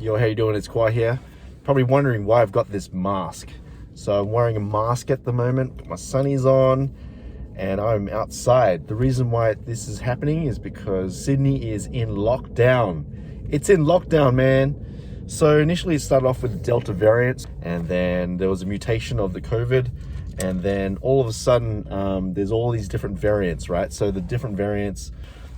Yo, how you doing? It's Khoa here. Probably wondering why I've got this mask. So I'm wearing a mask at the moment, got my sunnies on, and I'm outside. The reason why this is happening is because Sydney is in lockdown. It's in lockdown, man. So initially it started off with the Delta variant, and then there was a mutation of the COVID, and then all of a sudden there's all these different variants, right? So the different variants.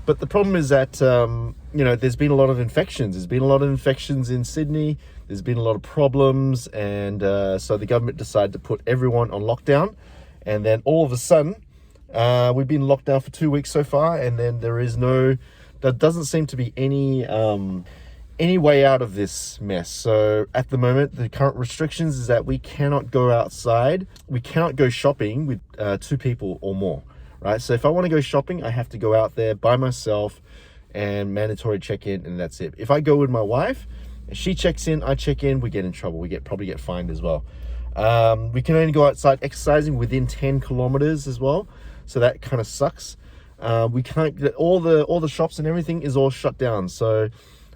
But the problem is that, there's been a lot of infections. There's been a lot of infections in Sydney. There's been a lot of problems. And so the government decided to put everyone on lockdown. And then all of a sudden, we've been locked down for 2 weeks so far. And then there doesn't seem to be any way out of this mess. So at the moment, the current restrictions is that we cannot go outside. We cannot go shopping with 2 people or more. Right, so if I want to go shopping, I have to go out there by myself and mandatory check-in, and that's it. If I go with my wife, she checks in, I check in, we get in trouble. We probably get fined as well. We can only go outside exercising within 10 kilometers as well, so that kind of sucks. We can't get all the shops and everything is all shut down. So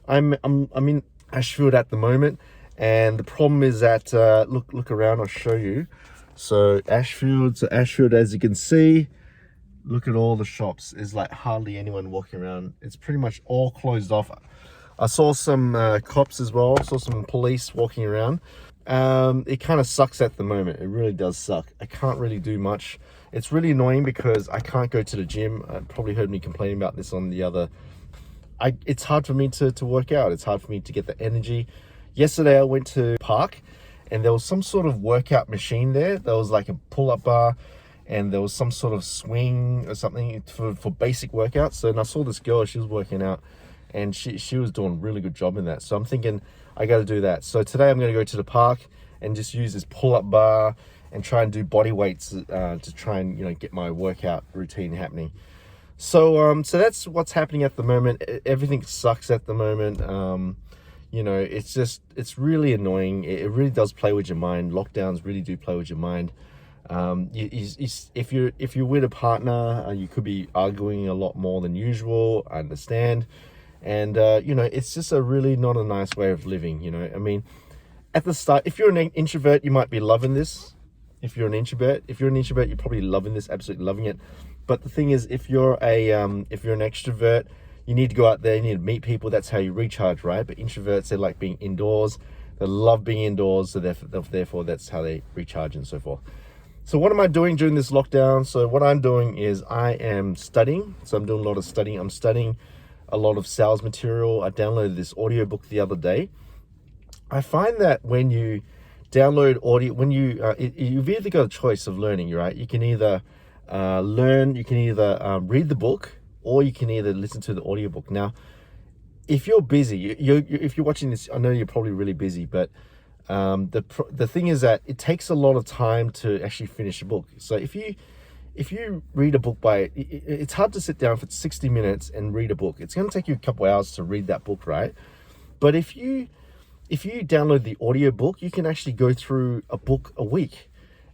I'm in Ashfield at the moment, and the problem is that look around. I'll show you. So Ashfield, as you can see. Look at all the shops. There's like hardly anyone walking around. It's pretty much all closed off. I saw some cops as well. I saw some police walking around. It kind of sucks at the moment. It really does suck. I can't really do much. It's really annoying because I can't go to the gym. Probably heard me complaining about this on the other. It's hard for me to work out. It's hard for me to get the energy. Yesterday I went to park and there was some sort of workout machine there. There was like a pull-up bar, and there was some sort of swing or something for basic workouts. So, and I saw this girl, she was working out, and she was doing a really good job in that. So I'm thinking, I got to do that. So today I'm going to go to the park and just use this pull-up bar and try and do body weights to try and, get my workout routine happening. So, so that's what's happening at the moment. Everything sucks at the moment. It's really annoying. It really does play with your mind. Lockdowns really do play with your mind. If you're with a partner, you could be arguing a lot more than usual. I understand, and it's just a really not a nice way of living. I mean, at the start, if you're an introvert, you might be loving this. If you're an introvert, you're probably loving this, absolutely loving it. But the thing is, if you're an extrovert, you need to go out there, you need to meet people. That's how you recharge, right? But introverts, they like being indoors. They love being indoors, so therefore that's how they recharge and so forth. So what am I doing during this lockdown? So what I'm doing is I am studying. So I'm doing a lot of studying. I'm studying a lot of sales material. I downloaded this audiobook the other day. I find that when you download audio, you've either got a choice of learning, right? You can either read the book, or you can either listen to the audiobook. Now, if you're busy, if you're watching this, I know you're probably really busy, but the thing is that it takes a lot of time to actually finish a book. So if you read a book it's hard to sit down for 60 minutes and read a book. It's going to take you a couple hours to read that book, right? But if you download the audiobook, you can actually go through a book a week.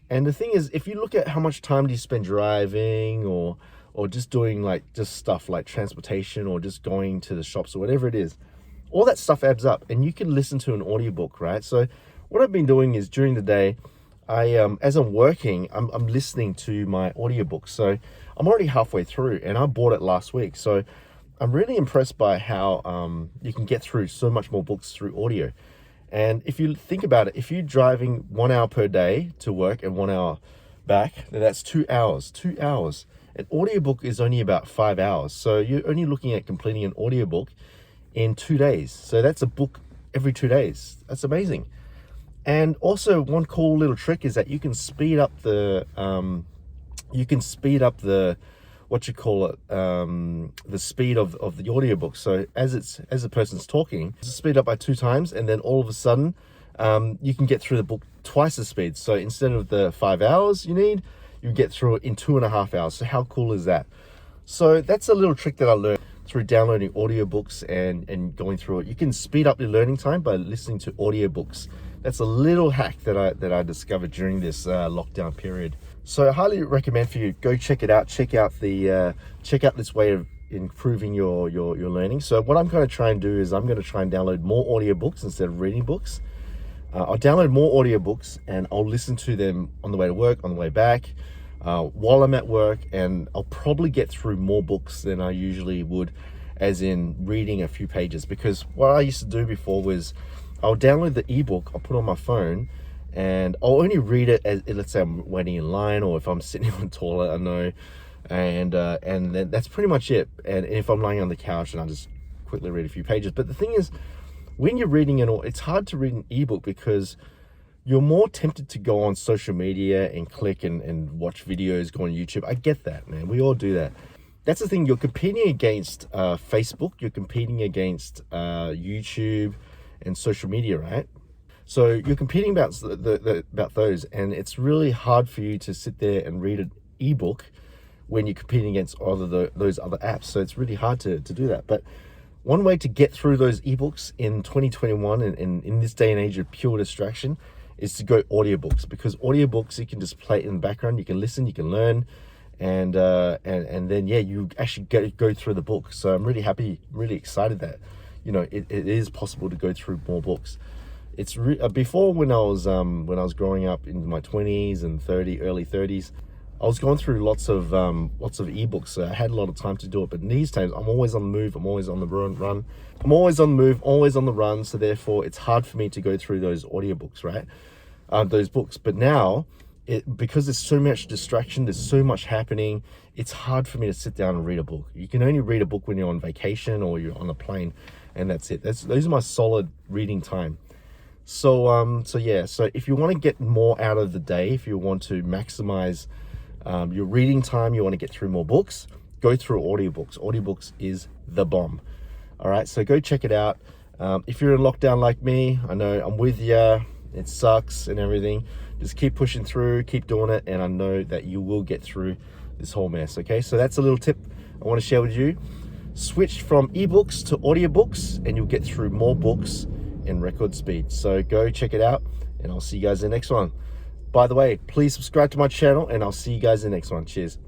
And the thing is, if you look at how much time do you spend driving or just doing just stuff like transportation or just going to the shops or whatever it is, all that stuff adds up, and you can listen to an audiobook, right? So what I've been doing is during the day, as I'm working, I'm listening to my audiobook. So I'm already halfway through, and I bought it last week. So I'm really impressed by how you can get through so much more books through audio. And if you think about it, if you're driving 1 hour per day to work and 1 hour back, then that's 2 hours. 2 hours. An audiobook is only about 5 hours. So you're only looking at completing an audiobook in 2 days. So that's a book every 2 days. That's amazing. And also one cool little trick is that you can speed up the the speed of the audiobook. So as the person's talking, speed up by 2 times, and then all of a sudden you can get through the book twice the speed. So instead of the 5 hours you get through it in 2.5 hours. So how cool is that? So that's a little trick that I learned through downloading audiobooks and going through it. You can speed up your learning time by listening to audiobooks. That's a little hack that I discovered during this lockdown period. So I highly recommend for you, go check it out. Check out this way of improving your learning. So what I'm going to try and do is I'm going to try and download more audiobooks instead of reading books. I'll download more audiobooks and I'll listen to them on the way to work, on the way back, while I'm at work, and I'll probably get through more books than I usually would, as in reading a few pages. Because what I used to do before was I'll download the ebook, I'll put it on my phone, and I'll only read it as, let's say I'm waiting in line, or if I'm sitting on the toilet, I know, and then that's pretty much it. And if I'm lying on the couch, and I'll just quickly read a few pages. But the thing is, when you're reading it's hard to read an ebook because you're more tempted to go on social media and click and watch videos, go on YouTube. I get that, man. We all do that. That's the thing. You're competing against Facebook. You're competing against YouTube and social media, right? So you're competing about about those, and it's really hard for you to sit there and read an ebook when you're competing against all of those other apps. So it's really hard to do that. But one way to get through those ebooks in 2021 and in this day and age of pure distraction is to go audiobooks, because audiobooks, you can just play it in the background, you can listen, you can learn, and then you actually go through the book. So I'm really happy, really excited that it is possible to go through more books. It's before, when I was growing up in my 20s and early 30s, I was going through lots of ebooks, so I had a lot of time to do it. But these days, I'm always on the move, I'm always on the run. I'm always on the move, always on the run. So therefore, it's hard for me to go through those audiobooks, right? Those books. But now, because there's so much distraction, there's so much happening, it's hard for me to sit down and read a book. You can only read a book when you're on vacation or you're on a plane, and that's it. Those are my solid reading time. So so if you want to get more out of the day, if you want to maximize your reading time, you want to get through more books, go through audiobooks. Audiobooks is the bomb. All right, so go check it out. If you're in lockdown like me, I know I'm with you. It sucks and everything. Just keep pushing through, keep doing it, and I know that you will get through this whole mess. Okay, so that's a little tip I want to share with you. Switch from ebooks to audiobooks, and you'll get through more books in record speed. So go check it out, and I'll see you guys in the next one. By the way, please subscribe to my channel, and I'll see you guys in the next one. Cheers.